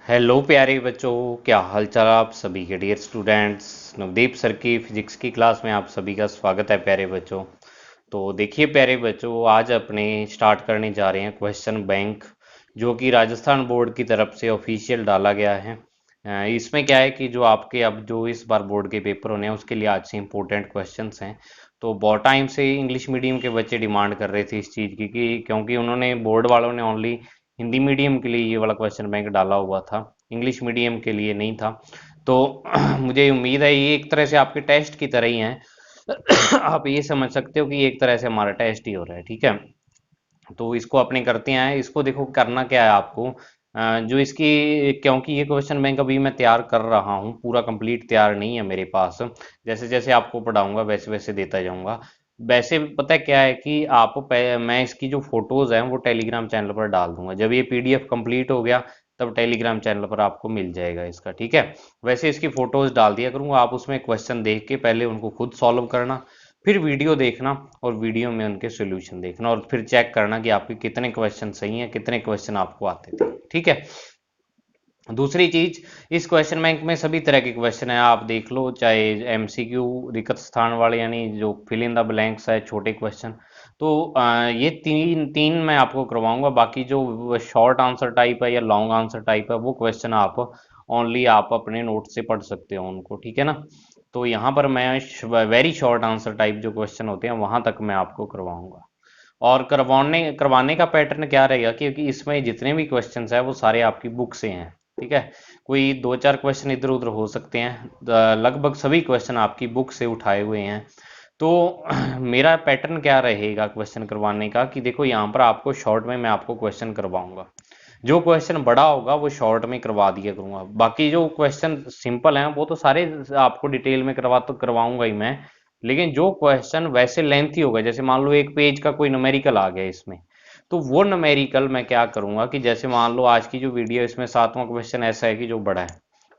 Hello प्यारे बच्चों, क्या हाल चाल आप सभी के डियर स्टूडेंट्स। नवदीप सर की फिजिक्स की क्लास में आप सभी का स्वागत है प्यारे बच्चों। तो देखिए प्यारे बच्चों, आज अपने स्टार्ट करने जा रहे हैं क्वेश्चन बैंक, जो कि राजस्थान बोर्ड की तरफ से ऑफिशियल डाला गया है। इसमें क्या है कि जो आपके अब जो इस बार बोर्ड के पेपर होने हैं उसके लिए आज से इम्पोर्टेंट क्वेश्चंस हैं। तो बहुत टाइम से इंग्लिश मीडियम के बच्चे डिमांड कर रहे थे इस चीज़ की, कि क्योंकि उन्होंने बोर्ड वालों ने ओनली हिंदी मीडियम के लिए ये वाला क्वेश्चन बैंक डाला हुआ था, इंग्लिश मीडियम के लिए नहीं था। तो मुझे उम्मीद है ये एक तरह से आपके टेस्ट की तरह ही है। आप ये समझ सकते हो कि एक तरह से हमारा टेस्ट ही हो रहा है, ठीक है। तो इसको अपने करते हैं। इसको देखो करना क्या है आपको, जो इसकी, क्योंकि ये क्वेश्चन बैंक अभी मैं तैयार कर रहा हूँ, पूरा कंप्लीट तैयार नहीं है मेरे पास। जैसे जैसे आपको पढ़ाऊंगा वैसे वैसे देता जाऊंगा। वैसे पता है क्या है कि मैं इसकी जो फोटोज हैं वो टेलीग्राम चैनल पर डाल दूंगा। जब ये पीडीएफ कंप्लीट हो गया तब टेलीग्राम चैनल पर आपको मिल जाएगा इसका, ठीक है। वैसे इसकी फोटोज डाल दिया करूंगा, आप उसमें क्वेश्चन देख के पहले उनको खुद सॉल्व करना, फिर वीडियो देखना और वीडियो में उनके सॉल्यूशन देखना, और फिर चेक करना कि आपके कितने क्वेश्चन सही हैं, कितने क्वेश्चन आपको आते थे, ठीक है। दूसरी चीज, इस क्वेश्चन बैंक में सभी तरह के क्वेश्चन है, आप देख लो, चाहे एमसीक्यू रिक्त स्थान वाले यानी जो फिल इन द ब्लैंक्स है, छोटे क्वेश्चन। तो ये तीन तीन मैं आपको करवाऊंगा। बाकी जो शॉर्ट आंसर टाइप है या लॉन्ग आंसर टाइप है वो क्वेश्चन आप अपने नोट से पढ़ सकते हो उनको, ठीक है ना। तो यहाँ पर मैं वेरी शॉर्ट आंसर टाइप जो क्वेश्चन होते हैं वहां तक मैं आपको करवाऊंगा। और करवाने करवाने का पैटर्न क्या रहेगा, क्योंकि इसमें जितने भी क्वेश्चंस है वो सारे आपकी बुक से हैं, ठीक है। कोई दो चार क्वेश्चन इधर उधर हो सकते हैं, लगभग सभी क्वेश्चन आपकी बुक से उठाए हुए हैं। तो मेरा पैटर्न क्या रहेगा क्वेश्चन करवाने का, कि देखो यहाँ पर आपको शॉर्ट में मैं आपको क्वेश्चन करवाऊंगा। जो क्वेश्चन बड़ा होगा वो शॉर्ट में करवा दिया करूंगा, बाकी जो क्वेश्चन सिंपल हैं वो तो सारे आपको डिटेल में करवाऊंगा ही मैं। लेकिन जो क्वेश्चन वैसे लेंथी होगा, जैसे मान लो एक पेज का कोई न्यूमेरिकल आ गया इसमें, तो वो न्यूमेरिकल मैं क्या करूंगा कि जैसे मान लो आज की जो वीडियो, इसमें सातवां क्वेश्चन ऐसा है कि जो बड़ा है,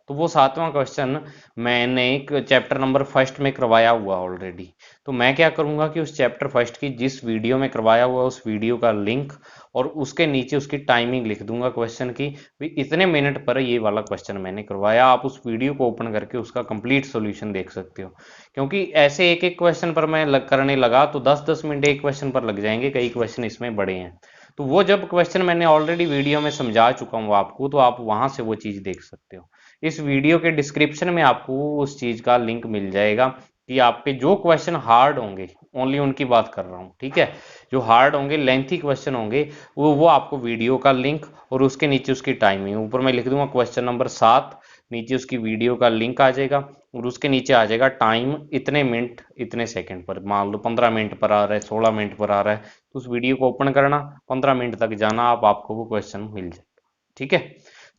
तो वो सातवां क्वेश्चन मैंने एक चैप्टर नंबर फर्स्ट में करवाया हुआ ऑलरेडी। तो मैं क्या करूंगा कि उस चैप्टर फर्स्ट की जिस वीडियो में करवाया हुआ उस वीडियो का लिंक और उसके नीचे उसकी टाइमिंग लिख दूंगा क्वेश्चन की, भी इतने मिनट पर ये वाला क्वेश्चन मैंने करवाया। आप उस वीडियो को ओपन करके उसका कंप्लीट सॉल्यूशन देख सकते हो। क्योंकि ऐसे एक एक क्वेश्चन पर मैं करने लगा तो 10-10 मिनट एक क्वेश्चन पर लग जाएंगे, कई क्वेश्चन इसमें बड़े हैं। तो वो जब क्वेश्चन मैंने ऑलरेडी वीडियो में समझा चुका हूँ आपको, तो आप वहां से वो चीज देख सकते हो। इस वीडियो के डिस्क्रिप्शन में आपको उस चीज का लिंक मिल जाएगा, कि आपके जो क्वेश्चन हार्ड होंगे, ओनली उनकी बात कर रहा हूँ, ठीक है। जो हार्ड होंगे, लेंथी क्वेश्चन होंगे, वो आपको वीडियो का लिंक और उसके नीचे उसकी टाइमिंग, ऊपर मैं लिख दूंगा क्वेश्चन नंबर 7, नीचे उसकी वीडियो का लिंक आ जाएगा और उसके नीचे आ जाएगा टाइम, इतने मिनट इतने सेकंड पर। मान लो 15 मिनट पर आ रहा है, 16 मिनट पर आ रहा है, तो उस वीडियो को ओपन करना, 15 मिनट तक जाना, आपको वो क्वेश्चन मिल जाएगा, ठीक है।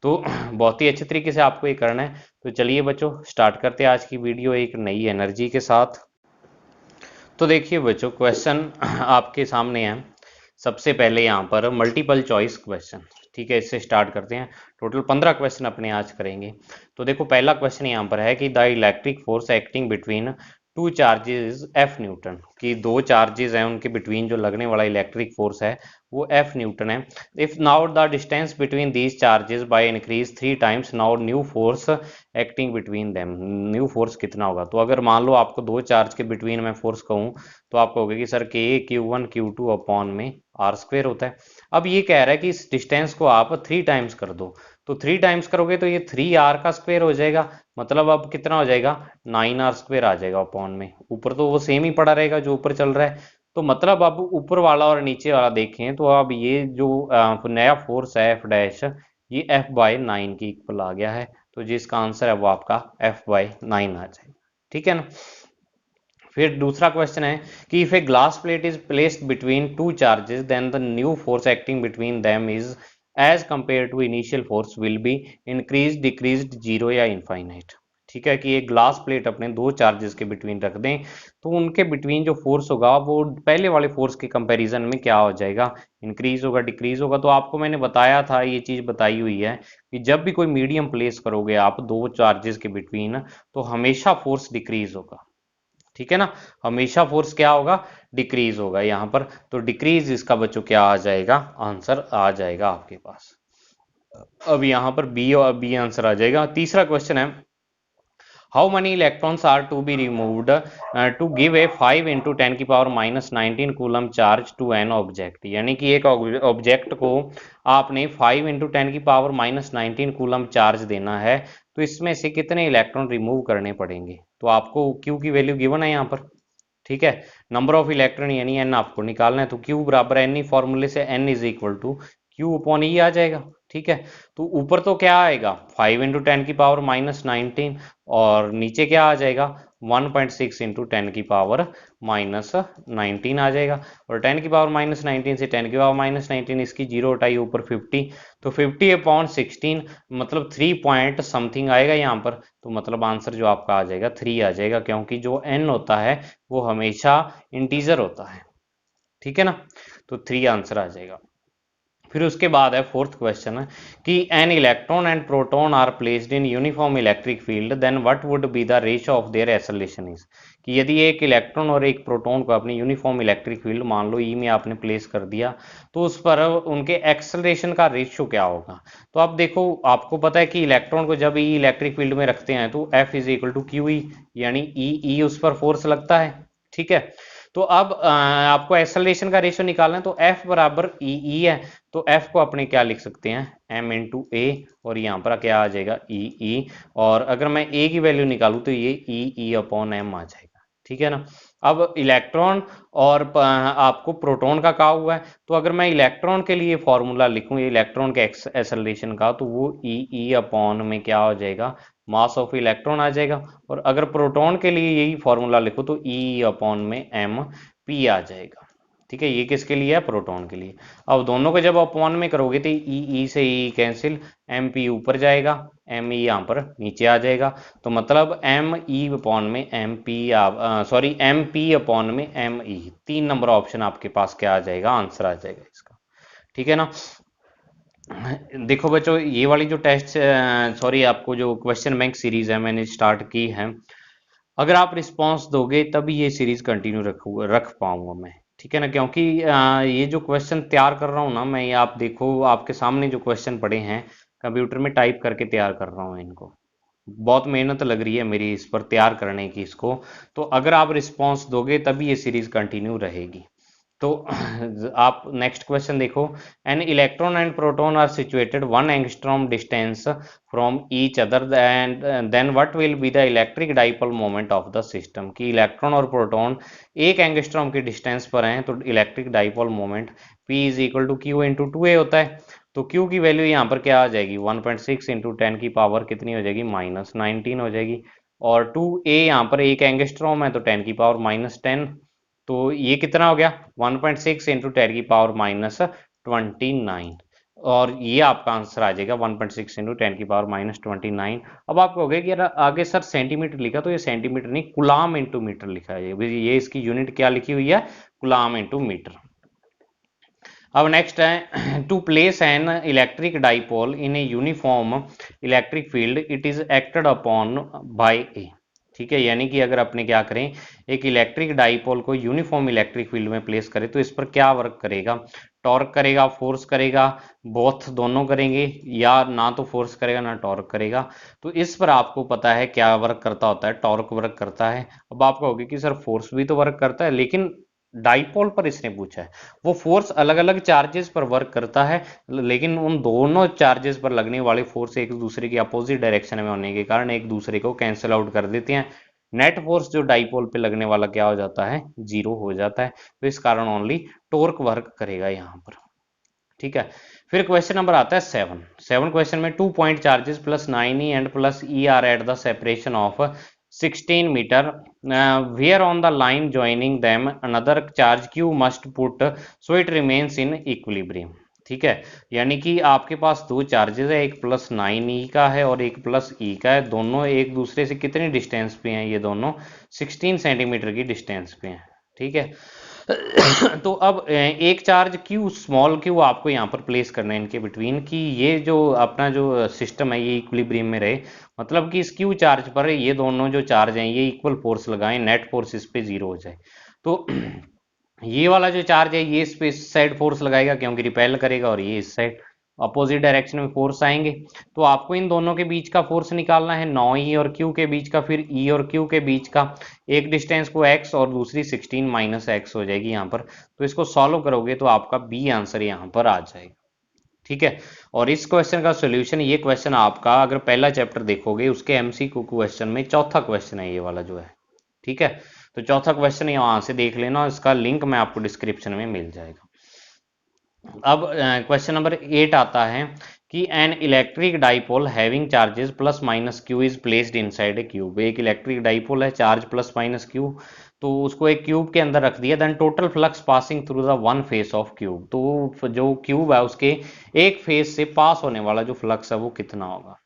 तो बहुत ही अच्छे तरीके से आपको ये करना है। तो चलिए बच्चों, स्टार्ट करते हैं आज की वीडियो एक नई एनर्जी के साथ। तो देखिए बच्चों, क्वेश्चन आपके सामने है। सबसे पहले यहाँ पर मल्टीपल चॉइस क्वेश्चन, ठीक है, इससे स्टार्ट करते हैं। टोटल 15 क्वेश्चन अपने आज करेंगे। तो देखो पहला क्वेश्चन यहाँ पर है कि the electric force acting between two charges F Newton, कि दो चार्जेस हैं उनके बिटवीन जो लगने वाला इलेक्ट्रिक फोर्स है वो एफ न्यूटन है। If now the distance between these charges by increase 3 times, now new force acting between them, new force कितना होगा। तो अगर मान लो आपको दो चार्ज के बिटवीन मैं फोर्स कहूँ, तो आप कहोगे कि सर के Q1 Q2 अपॉन में आर स्क्वेयर होता है। अब ये कह रहा है कि इस डिस्टेंस को आप 3 टाइम्स कर दो, तो 3 टाइम्स करोगे तो ये 3R का स्क्वेयर हो जाएगा। मतलब अब कितना हो जाएगा, 9R स्क्वेयर आ जाएगा अपॉन में। ऊपर तो वो सेम ही पड़ा रहेगा जो ऊपर चल रहा है। तो मतलब अब ऊपर वाला और नीचे वाला देखें तो अब ये जो नया फोर्स है एफ डैश, ये F/9 के इक्वल आ गया है। तो जिसका आंसर है वो आपका F/9 आ जाएगा, ठीक है ना। फिर दूसरा क्वेश्चन है कि if a glass plate is placed between two charges then the new force acting between them is as compare to initial force will be increase decrease zero या इनफाइनाइट। ठीक है, कि एक ग्लास प्लेट अपने दो charges के between रख दें तो उनके बिटवीन जो फोर्स होगा वो पहले वाले फोर्स के कंपैरिजन में क्या हो जाएगा, इंक्रीज होगा डिक्रीज होगा। तो आपको मैंने बताया था, ये चीज बताई हुई है कि जब भी कोई मीडियम प्लेस करोगे आप दो चार्जेस के बिटवीन, तो हमेशा फोर्स डिक्रीज होगा, ठीक है ना। हमेशा फोर्स क्या होगा, डिक्रीज होगा यहाँ पर। तो डिक्रीज इसका बच्चों क्या आ जाएगा, आंसर आ जाएगा आपके पास। अब यहाँ पर बी और बी आंसर आ जाएगा। तीसरा क्वेश्चन है, how many electrons are to be removed to give a 5 into ten की power minus 19 coulomb charge to an object. यानी कि एक ऑब्जेक्ट को आपने 5 इंटू टेन की पावर माइनस 19 कूलम चार्ज देना है, तो इसमें से कितने इलेक्ट्रॉन रिमूव करने पड़ेंगे। तो आपको क्यू की वैल्यू गिवन है यहाँ पर, ठीक है। नंबर ऑफ इलेक्ट्रॉन यानी एन आपको निकालना है, तो क्यू बराबर एन ई फॉर्मूले से n is equal to q upon e आ जाएगा, ठीक है। तो ऊपर तो क्या आएगा 5 इंटू टेन की पावर माइनस 19, और नीचे क्या आ जाएगा 1.6 इंटू टेन की पावर माइनस 19 आ जाएगा। और 10 की पावर माइनस 19 से 10 की पावर माइनस 19, इसकी जीरो हटाई ऊपर 50, तो 50 अपॉन 16 मतलब 3 पॉइंट समथिंग आएगा यहाँ पर। तो मतलब आंसर जो आपका आ जाएगा 3 आ जाएगा, क्योंकि जो एन होता है वो हमेशा इंटीजर होता है, ठीक है ना। तो 3 आंसर आ जाएगा। फिर उसके बाद है फोर्थ क्वेश्चन है कि an electron and proton are placed in uniform electric field, then what would be the ratio of their acceleration is. कि यदि एक इलेक्ट्रॉन और एक प्रोटॉन को अपनी यूनिफॉर्म इलेक्ट्रिक फील्ड मान लो ई में आपने प्लेस कर दिया, तो उस पर उनके एक्सेलरेशन का रेशियो क्या होगा। तो अब देखो, आपको पता है कि इलेक्ट्रॉन को जब ई इलेक्ट्रिक फील्ड में रखते हैं तो F is equal to Q E, यानी ई उस पर फोर्स लगता है, ठीक है। तो अब आपको एक्सेलरेशन का रेशियो निकालना है, तो एफ बराबर ई ई है, तो एफ को अपने क्या लिख सकते हैं एम इंटू ए, और यहाँ पर क्या आ जाएगा ई ई, और अगर मैं ए की वैल्यू निकालूं तो ये ई ई अपॉन एम आ जाएगा, ठीक है ना। अब इलेक्ट्रॉन और आपको प्रोटॉन का कहा हुआ है, तो अगर मैं इलेक्ट्रॉन के लिए फॉर्मूला लिखूं इलेक्ट्रॉन के एक्सेलरेशन का, तो वो ई ई अपॉन में क्या हो जाएगा मास ऑफ इलेक्ट्रॉन आ जाएगा। और अगर प्रोटॉन के लिए यही फॉर्मूला लिखो तो ई अपॉन में एम पी आ जाएगा, ठीक है। ये किसके लिए है प्रोटॉन के लिए। अब दोनों को जब अपॉन में करोगे तो ई से ई कैंसिल, एम पी ऊपर जाएगा, एम ई यहाँ पर नीचे आ जाएगा। तो मतलब एम ई अपॉन में M P, sorry M P upon में एम ई, 3 नंबर ऑप्शन आपके पास क्या आ जाएगा आंसर आ जाएगा इसका, ठीक है ना। देखो बच्चों, ये वाली जो टेस्ट, सॉरी आपको जो क्वेश्चन बैंक सीरीज है मैंने स्टार्ट की है, अगर आप रिस्पांस दोगे तभी ये सीरीज कंटिन्यू रख पाऊंगा मैं, ठीक है ना। क्योंकि ये जो क्वेश्चन तैयार कर रहा हूँ ना मैं, ये आप देखो आपके सामने जो क्वेश्चन पड़े हैं कंप्यूटर में टाइप करके तैयार कर रहा हूँ इनको, बहुत मेहनत लग रही है मेरी इस पर तैयार करने की इसको। तो अगर आप रिस्पांस दोगे तभी ये सीरीज कंटिन्यू रहेगी। तो आप नेक्स्ट क्वेश्चन देखो, an electron and proton are situated 1 angstrom distance from each other, then what will be the electric dipole moment of the system. कि इलेक्ट्रॉन और प्रोटॉन 1 एंगस्ट्रॉम के डिस्टेंस पर हैं, तो electric dipole moment P is equal to q into two a होता है। तो Q की वैल्यू यहाँ पर क्या आ जाएगी 1.6 इंटू टेन की पावर कितनी हो जाएगी माइनस 19 हो जाएगी। और 2a यहाँ पर 1 एंगस्ट्रॉम है तो 10 की पावर माइनस 10, तो ये कितना हो गया 1.6 इंटू टेन की पावर माइनस 29, और ये आपका आंसर आ जाएगा 1.6 इंटू टेन की पावर माइनस 29। अब आप कहोगे कि यार आगे सर सेंटीमीटर लिखा, तो ये सेंटीमीटर नहीं कुलाम इंटू मीटर लिखा है, ये इसकी यूनिट क्या लिखी हुई है कुलाम इंटू मीटर। अब नेक्स्ट है to place an electric dipole in a uniform electric field it is acted upon by a, ठीक है। यानी कि अगर अपने क्या करें एक इलेक्ट्रिक डाइपोल को यूनिफॉर्म इलेक्ट्रिक फील्ड में प्लेस करें, तो इस पर क्या वर्क करेगा, टॉर्क करेगा फोर्स करेगा, बोथ दोनों करेंगे, या ना तो फोर्स करेगा ना टॉर्क करेगा। तो इस पर आपको पता है क्या वर्क करता होता है, टॉर्क वर्क करता है। अब आप कहोगे कि सर फोर्स भी तो वर्क करता है, लेकिन डाइपोल पर इसने पूछा है, वो फोर्स अलग अलग चार्जेस पर वर्क करता है, लेकिन उन दोनों चार्जेस पर लगने वाले फोर्स एक दूसरे की अपोजिट डायरेक्शन में होने के कारण एक दूसरे को कैंसिल आउट कर देते हैं। नेट फोर्स जो डाइपोल पे लगने वाला क्या हो जाता है जीरो हो जाता है, तो इस कारण ओनली टॉर्क वर्क करेगा यहाँ पर, ठीक है। फिर क्वेश्चन नंबर आता है 7 क्वेश्चन में 2 point charges plus 9e and plus E are at the separation of 16 metre, where on the line joining them another charge Q must put so it remains in equilibrium, ठीक है। यानी कि आपके पास दो charges है, एक plus 9e का है और एक प्लस ई का है, दोनों एक दूसरे से कितनी डिस्टेंस पे हैं, ये दोनों 16 सेंटीमीटर की डिस्टेंस पे हैं, ठीक है। तो अब एक चार्ज क्यू स्मॉल क्यू आपको यहाँ पर प्लेस करना है इनके बिटवीन, कि ये जो अपना जो सिस्टम है ये इक्विलिब्रियम में रहे, मतलब कि इस क्यू चार्ज पर ये दोनों जो चार्ज हैं ये इक्वल फोर्स लगाएं, नेट फोर्स इस पे जीरो हो जाए। तो ये वाला जो चार्ज है ये इस पे इस साइड फोर्स लगाएगा क्योंकि रिपेल करेगा, और ये इस साइड, अपोजिट डायरेक्शन में फोर्स आएंगे। तो आपको इन दोनों के बीच का फोर्स निकालना है, 9E और Q के बीच का, फिर E और Q के बीच का। एक डिस्टेंस को x और दूसरी 16 माइनस x हो जाएगी यहाँ पर। तो इसको सॉल्व करोगे तो आपका बी आंसर यहाँ पर आ जाएगा। ठीक है। और इस क्वेश्चन का सॉल्यूशन, ये क्वेश्चन आपका अगर पहला चैप्टर देखोगे उसके एमसीक्यू क्वेश्चन में चौथा क्वेश्चन है ये वाला जो है। ठीक है। तो चौथा क्वेश्चन यहाँ से देख लेना, इसका लिंक मैं आपको डिस्क्रिप्शन में मिल जाएगा। अब क्वेश्चन नंबर 8 आता है कि an electric dipole having charges plus minus Q is placed inside a cube. एक इलेक्ट्रिक डाइपोल है, चार्ज प्लस माइनस क्यू, तो उसको एक क्यूब के अंदर रख दिया। Then total flux passing through the one face of cube. तो जो क्यूब है उसके एक फेस से पास होने वाला जो फ्लक्स है वो कितना होगा।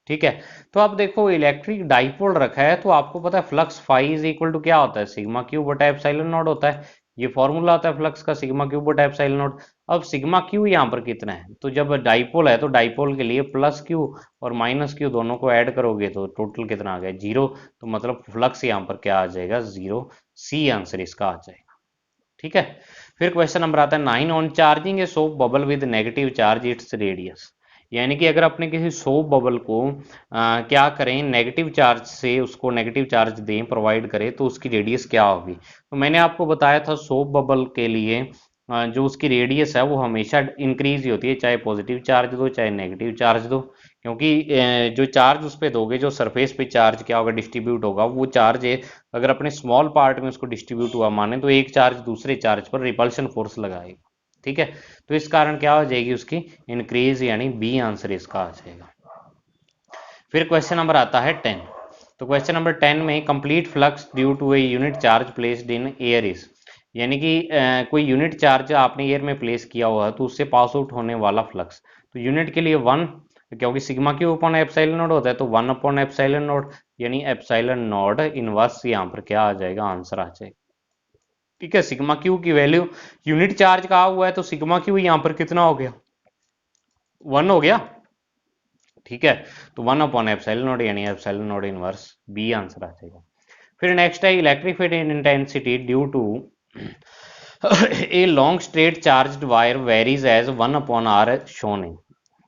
ठीक है। तो अब देखो इलेक्ट्रिक डाइपोल रखा है, तो आपको पता है flux phi is equal to क्या होता है, सिग्मा क्यू बटा एप्सिलॉन नॉट होता है। ये फॉर्मूला होता है फ्लक्स का, सिग्मा क्यू बटा एप्सिलॉन नॉट। अब सिग्मा क्यू यहाँ पर कितना है, तो जब डाइपोल है तो डाइपोल के लिए प्लस क्यू और माइनस क्यू दोनों को ऐड करोगे तो टोटल कितना आ गया, 0। तो मतलब फ्लक्स यहाँ पर क्या आ जाएगा, 0। सी आंसर इसका आ जाएगा। ठीक है। फिर क्वेश्चन नंबर आता है 9, on charging a soap bubble with negative charge its radius. यानी कि अगर अपने किसी सोप बबल को क्या करें, नेगेटिव चार्ज से उसको नेगेटिव चार्ज दें, प्रोवाइड करें, तो उसकी रेडियस क्या होगी। तो मैंने आपको बताया था सोप बबल के लिए जो उसकी रेडियस है वो हमेशा इंक्रीज ही होती है, चाहे पॉजिटिव चार्ज दो चाहे नेगेटिव चार्ज दो। क्योंकि जो चार्ज उस पर दोगे, जो सरफेस पे चार्ज क्या होगा, डिस्ट्रीब्यूट होगा, वो चार्ज अगर अपने स्मॉल पार्ट में उसको डिस्ट्रीब्यूट हुआ माने, तो एक चार्ज दूसरे चार्ज पर रिपल्शन फोर्स लगाएगा। ठीक है। तो इस कारण क्या हो जाएगी उसकी इंक्रीज, यानी बी आंसर इसका आ जाएगा। फिर क्वेश्चन नंबर आता है 10। तो क्वेश्चन नंबर 10 में complete flux due to a unit charge placed in air is. यानी कि कोई यूनिट चार्ज आपने एयर में प्लेस किया हुआ है तो उससे पास आउट होने वाला फ्लक्स। तो यूनिट के लिए 1, क्योंकि sigma Q upon epsilon naught होता है, तो 1 अपॉन एप्सिलॉन नॉट, यानी एप्सिलॉन नॉट इनवर्स यहाँ पर क्या आ जाएगा, आंसर आ जाएगा। ठीक है। सिग्मा क्यू की वैल्यू, यूनिट चार्ज कहा हुआ है तो सिग्मा क्यू यहाँ पर कितना हो गया, 1 हो गया। ठीक है। तो 1 अपॉन एप्सिलॉन नॉट, यानी epsilon naught inverse, B answer आ जाएगा। फिर नेक्स्ट है electric field intensity due to a long straight charged wire varies as 1 upon r shown in.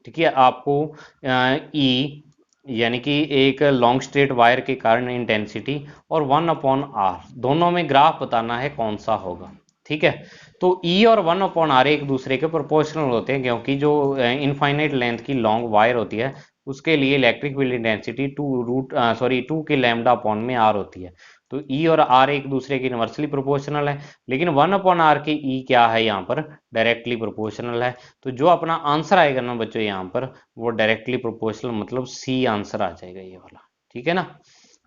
ठीक है। आपको ई यानी कि एक लॉन्ग स्ट्रेट वायर के कारण इंटेंसिटी और 1 अपॉन आर दोनों में ग्राफ बताना है कौन सा होगा। ठीक है। तो ई और 1 अपॉन आर एक दूसरे के प्रोपोर्शनल होते हैं, क्योंकि जो इनफाइनाइट लेंथ की लॉन्ग वायर होती है उसके लिए इलेक्ट्रिक फील्ड इंटेंसिटी 2 के लैम्डा अपॉन में आर होती है। तो ई और आर एक दूसरे के इनवर्सली प्रोपोर्शनल है, लेकिन 1 अपॉन आर के ई क्या है यहाँ पर, डायरेक्टली प्रोपोर्शनल है। तो जो अपना आंसर आएगा ना बच्चों यहाँ पर, वो डायरेक्टली प्रोपोर्शनल, मतलब सी आंसर आ जाएगा ये वाला। ठीक है ना,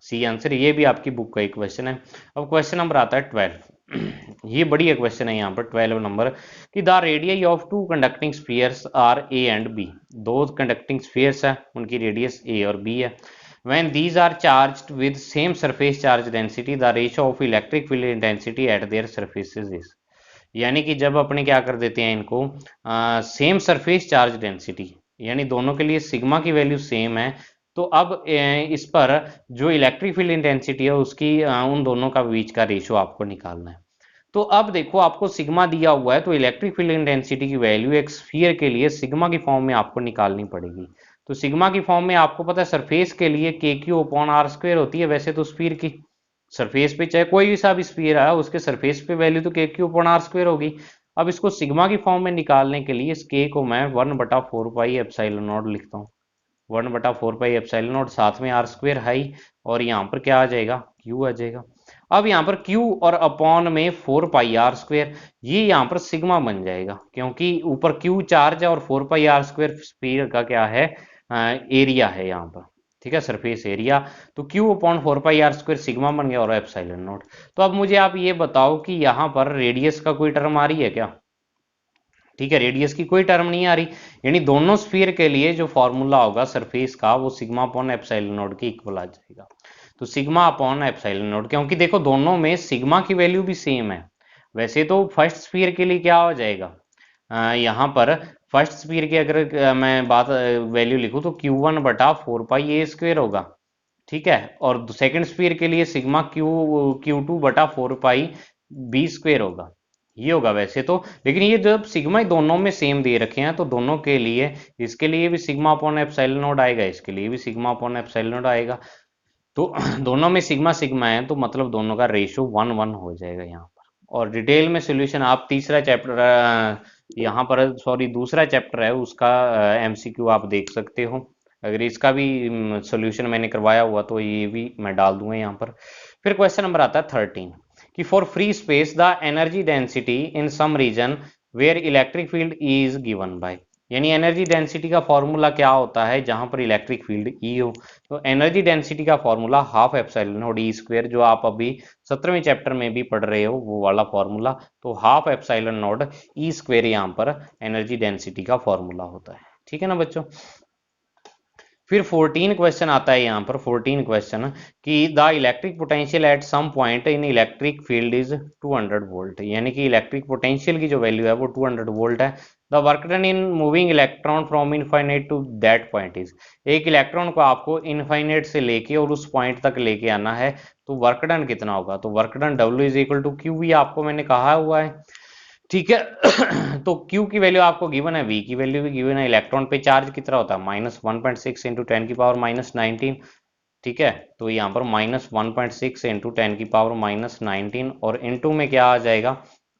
सी आंसर। ये भी आपकी बुक का एक क्वेश्चन है। अब क्वेश्चन नंबर आता है 12। ये बढ़िया क्वेश्चन है यहाँ पर 12 नंबर, कि the radius of two conducting spheres are A and B. दो कंडक्टिंग स्फीयर्स है, उनकी रेडियस ए और बी है। When these are charged with same surface charge density, the ratio of electric field intensity at their surfaces is। यानी कि जब अपने क्या कर देते हैं इनको, सेम सरफेस चार्ज डेंसिटी, यानी दोनों के लिए सिग्मा की वैल्यू सेम है, तो अब इस पर जो इलेक्ट्रिक फील्ड इंटेंसिटी है उसकी उन दोनों का बीच का रेशियो आपको निकालना है। तो अब देखो आपको सिग्मा दिया हुआ है, तो इलेक्ट्रिक फील्ड इंटेंसिटी की वैल्यू एक स्फीयर के लिए सिग्मा की फॉर्म में आपको निकालनी पड़ेगी। तो सिग्मा की फॉर्म में आपको पता है सरफेस के लिए के क्यू अपॉन आर स्क्वायर होती है, वैसे तो स्फीयर की सरफेस पे चाहे कोई भी सा भी स्फीयर आया उसके सरफेस पे वैल्यू तो के क्यू अपॉन आर स्क्वायर होगी। अब इसको सिग्मा की फॉर्म में निकालने के लिए इस के को मैं 1/4 पाई एप्सिलॉन नॉट लिखता हूँ। 1/4 पाई एप्सिलॉन नॉट, साथ में आर स्क्वायर हाई, और यहाँ पर क्या आ जाएगा, क्यू आ जाएगा। अब यहाँ पर Q और अपॉन में 4 पाई आर स्क्वायर, ये यहाँ पर सिग्मा बन जाएगा, क्योंकि ऊपर Q चार्ज है और 4 पाई आर स्क्वायर स्फीयर का क्या है, एरिया है यहाँ पर। ठीक है, सरफेस एरिया। तो Q upon 4 pi R square sigma बन गया और एप्सिलॉन नॉट। तो अब मुझे आप ये बताओ कि यहाँ पर रेडियस का कोई टर्म आ रही है क्या। ठीक है, रेडियस की कोई टर्म नहीं आ रही, यानी दोनों स्फीयर के लिए जो फॉर्मूला होगा सरफेस का वो सिग्मा अपॉन एप्सिलॉन नॉट के इक्वल आ जाएगा। तो सिग्मा अपॉन एप्सिलॉन नॉट, क्योंकि देखो दोनों में सिग्मा की वैल्यू भी सेम है। वैसे तो फर्स्ट स्फीयर के लिए क्या हो जाएगा, यहाँ पर फर्स्ट स्फीयर की अगर मैं बात वैल्यू लिखूं तो Q1/4 पाई a स्क्वायर होगा। ठीक है, और सेकंड स्फीयर के लिए सिग्मा Q2/4 पाई b स्क्वायर होगा। ये होगा वैसे तो, लेकिन ये जब सिग्मा दोनों में सेम दे रखे हैं तो दोनों के लिए, इसके लिए भी सिग्मा अपॉन एप्सिलॉन नॉट आएगा, इसके लिए भी सिग्मा अपॉन एप्सिलॉन नॉट आएगा। तो दोनों में सिग्मा सिग्मा है तो मतलब दोनों का रेशियो 1:1 हो जाएगा यहाँ पर। और डिटेल में सॉल्यूशन आप तीसरा चैप्टर यहाँ पर, सॉरी दूसरा चैप्टर है उसका एमसीक्यू आप देख सकते हो। अगर इसका भी सॉल्यूशन मैंने करवाया हुआ तो ये भी मैं डाल दूंगा यहाँ पर। फिर क्वेश्चन नंबर आता है 13 कि for free space the energy density in some region where electric field is given by, यानी एनर्जी डेंसिटी का फॉर्मूला क्या होता है जहां पर इलेक्ट्रिक फील्ड ई हो। तो एनर्जी डेंसिटी का formula half epsilon not E square, जो आप अभी 17वें चैप्टर में भी पढ़ रहे हो वो वाला फॉर्मूला। तो half epsilon not E square यहाँ पर एनर्जी डेंसिटी का फॉर्मूला होता है। ठीक है ना बच्चों। फिर 14 क्वेश्चन आता है यहाँ पर, 14 क्वेश्चन कि the electric potential at some point in electric field is 200 volt, यानी कि इलेक्ट्रिक पोटेंशियल की जो वैल्यू है वो 200 वोल्ट है। The work done in moving electron from infinite to that point is, एक इलेक्ट्रॉन को आपको इनफाइनाइट से लेके और उस पॉइंट तक लेके आना है, तो वर्क डन कितना होगा। तो work done W is equal to Q, भी आपको मैंने कहा हुआ है। ठीक है। तो Q की वैल्यू आपको गिवन है, V की वैल्यू भी गिवन है, इलेक्ट्रॉन पे चार्ज कितना होता है -1.6 इंटू 10⁻⁻19। ठीक है, तो यहाँ पर -1.6 इंटू 10⁻⁻19 और इंटू में क्या आ जाएगा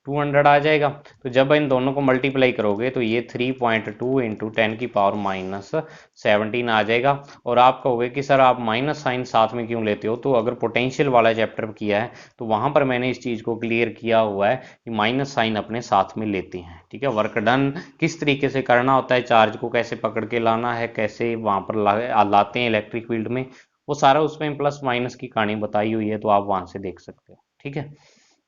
200 आ जाएगा। तो जब इन दोनों को मल्टीप्लाई करोगे तो ये 3.2 इंटू 10⁻⁻17 आ जाएगा। और आप कहोगे कि सर आप माइनस साइन साथ में क्यों लेते हो, तो अगर पोटेंशियल वाला चैप्टर किया है तो वहां पर मैंने इस चीज को क्लियर किया हुआ है कि माइनस साइन अपने साथ में लेते हैं। ठीक है, वर्क डन किस तरीके से करना होता है, चार्ज को कैसे पकड़ के लाना है, कैसे वहां पर लाते हैं इलेक्ट्रिक फील्ड में, वो सारा उसमें प्लस माइनस की कहानी बताई हुई है, तो आप वहां से देख सकते हो। ठीक है,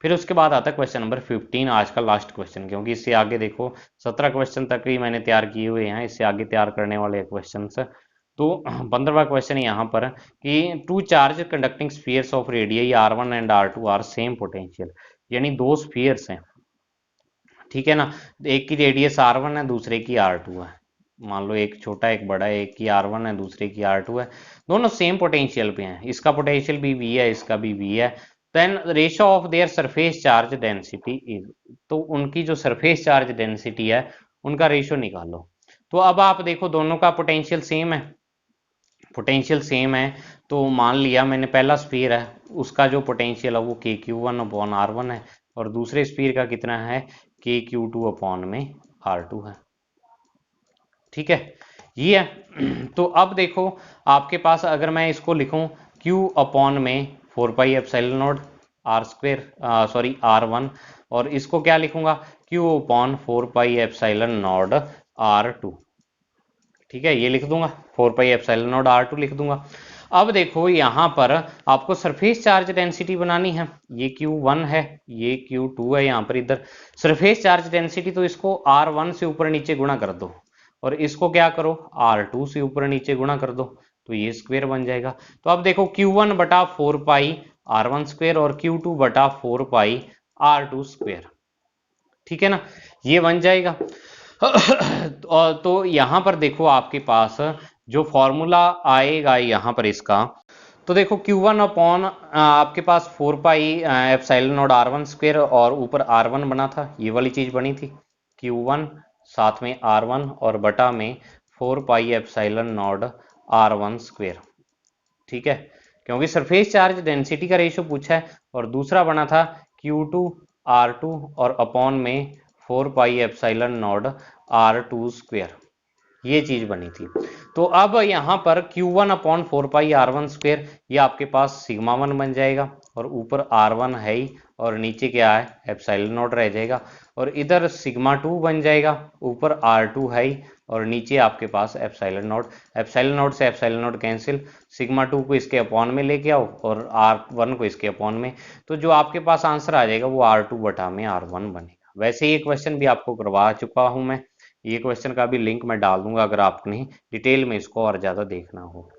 फिर उसके बाद आता है क्वेश्चन नंबर 15, आज का लास्ट क्वेश्चन, क्योंकि इससे आगे देखो 17 क्वेश्चन तक ही मैंने तैयार किए हुए हैं, इससे आगे तैयार करने वाले क्वेश्चन। तो 15वां क्वेश्चन यहाँ पर कि two charge conducting spheres of radius R1 and R2 are same potential, यानी दो स्फीयर्स हैं। ठीक है ना, एक की रेडियस R1 है, दूसरे की R2 है। मान लो एक छोटा एक बड़ा है, एक की R1 है, दूसरे की R2 है, दोनों सेम पोटेंशियल पे हैं, इसका पोटेंशियल भी V है, इसका भी V है। Then ratio of their surface charge density is, तो उनकी जो सरफेस चार्ज डेंसिटी है उनका रेशियो निकालो। तो अब आप देखो दोनों का पोटेंशियल सेम है, पोटेंशियल सेम है, तो मान लिया मैंने पहला स्फीयर है उसका जो पोटेंशियल है वो KQ1/R1 है, और दूसरे स्फीयर का कितना है KQ2/R2 है। ठीक है, ये है। तो अब देखो आपके पास अगर मैं इसको लिखूं Q अपॉन में 4πε0 आर स्क्वेयर, सॉरी R1, और इसको क्या लिखूंगा Q अपॉन 4πε0 R2। ठीक है, ये लिख दूंगा 4πε0 R2 लिख दूंगा। अब देखो यहाँ पर आपको सरफेस चार्ज डेंसिटी बनानी है, ये Q1 है, ये Q2 है, यहाँ पर इधर सरफेस चार्ज डेंसिटी, तो इसको R1 से ऊपर नीचे गुणा कर दो, और इसको क्या करो R2 से ऊपर नीचे गुणा कर दो, तो ये स्क्वायर बन जाएगा। तो अब देखो Q1/4π R1 स्क्वायर और Q2/4π R2 स्क्वायर। ठीक है ना, ये बन जाएगा। तो यहां पर देखो आपके पास जो फॉर्मूला आएगा यहाँ पर इसका, तो देखो Q1 अपॉन आपके पास 4πε0 R1 स्क्वायर और ऊपर R1 बना था, ये वाली चीज बनी थी Q1 साथ में R1 और बटा में 4πε0 R1 स्क्वायर। ठीक है, क्योंकि सरफेस चार्ज डेंसिटी का रेशियो पूछा है, और दूसरा बना था Q2 R2 और अपॉन में 4πε0 R2 स्क्वायर, ये चीज बनी थी। तो अब यहाँ पर Q1/4π R1 स्क्वायर, ये आपके पास सिग्मा 1 बन जाएगा, और ऊपर R1 है ही, और नीचे क्या है एप्सिलॉन नॉट रह जाएगा, और इधर सिग्मा 2 बन जाएगा, ऊपर R2 है ही, और नीचे आपके पास एप्सिलॉन नॉट। एप्सिलॉन नॉट से एप्सिलॉन नॉट कैंसिल, सिग्मा 2 को इसके अपॉन में लेके आओ और R1 को इसके अपॉन में, तो जो आपके पास आंसर आ जाएगा वो R2/R1 बनेगा। वैसे ये क्वेश्चन भी आपको करवा चुका हूं मैं, ये क्वेश्चन का भी लिंक मैं डाल दूंगा अगर आपने डिटेल में इसको और ज़्यादा देखना हो।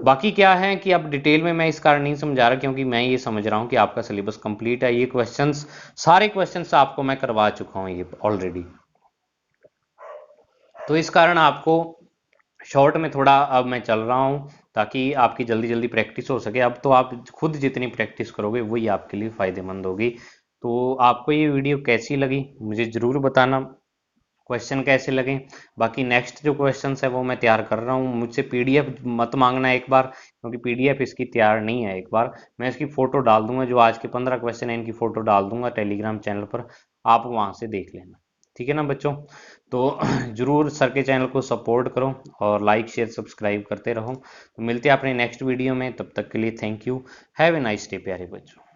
बाकी क्या है कि अब डिटेल में मैं इस कारण नहीं समझा रहा, क्योंकि मैं ये समझ रहा हूँ कि आपका सिलेबस कंप्लीट है, ये क्वेश्चंस सारे क्वेश्चंस आपको मैं करवा चुका हूँ ये ऑलरेडी, तो इस कारण आपको शॉर्ट में थोड़ा अब मैं चल रहा हूँ ताकि आपकी जल्दी जल्दी प्रैक्टिस हो सके। अब तो आप खुद जितनी प्रैक्टिस करोगे वही आपके लिए फ़ायदेमंद होगी। तो आपको ये वीडियो कैसी लगी मुझे ज़रूर बताना, क्वेश्चन कैसे लगे। बाकी नेक्स्ट जो क्वेश्चन है वो मैं तैयार कर रहा हूँ, मुझसे पीडीएफ मत मांगना एक बार, क्योंकि पीडीएफ इसकी तैयार नहीं है। एक बार मैं इसकी फ़ोटो डाल दूंगा, जो आज के 15 क्वेश्चन है इनकी फ़ोटो डाल दूंगा टेलीग्राम चैनल पर, आप वहाँ से देख लेना। ठीक है ना बच्चों? तो जरूर सर के चैनल को सपोर्ट करो और लाइक शेयर सब्सक्राइब करते रहो। तो मिलते हैं अपने नेक्स्ट वीडियो में, तब तक के लिए thank you. Have a nice day प्यारे बच्चों।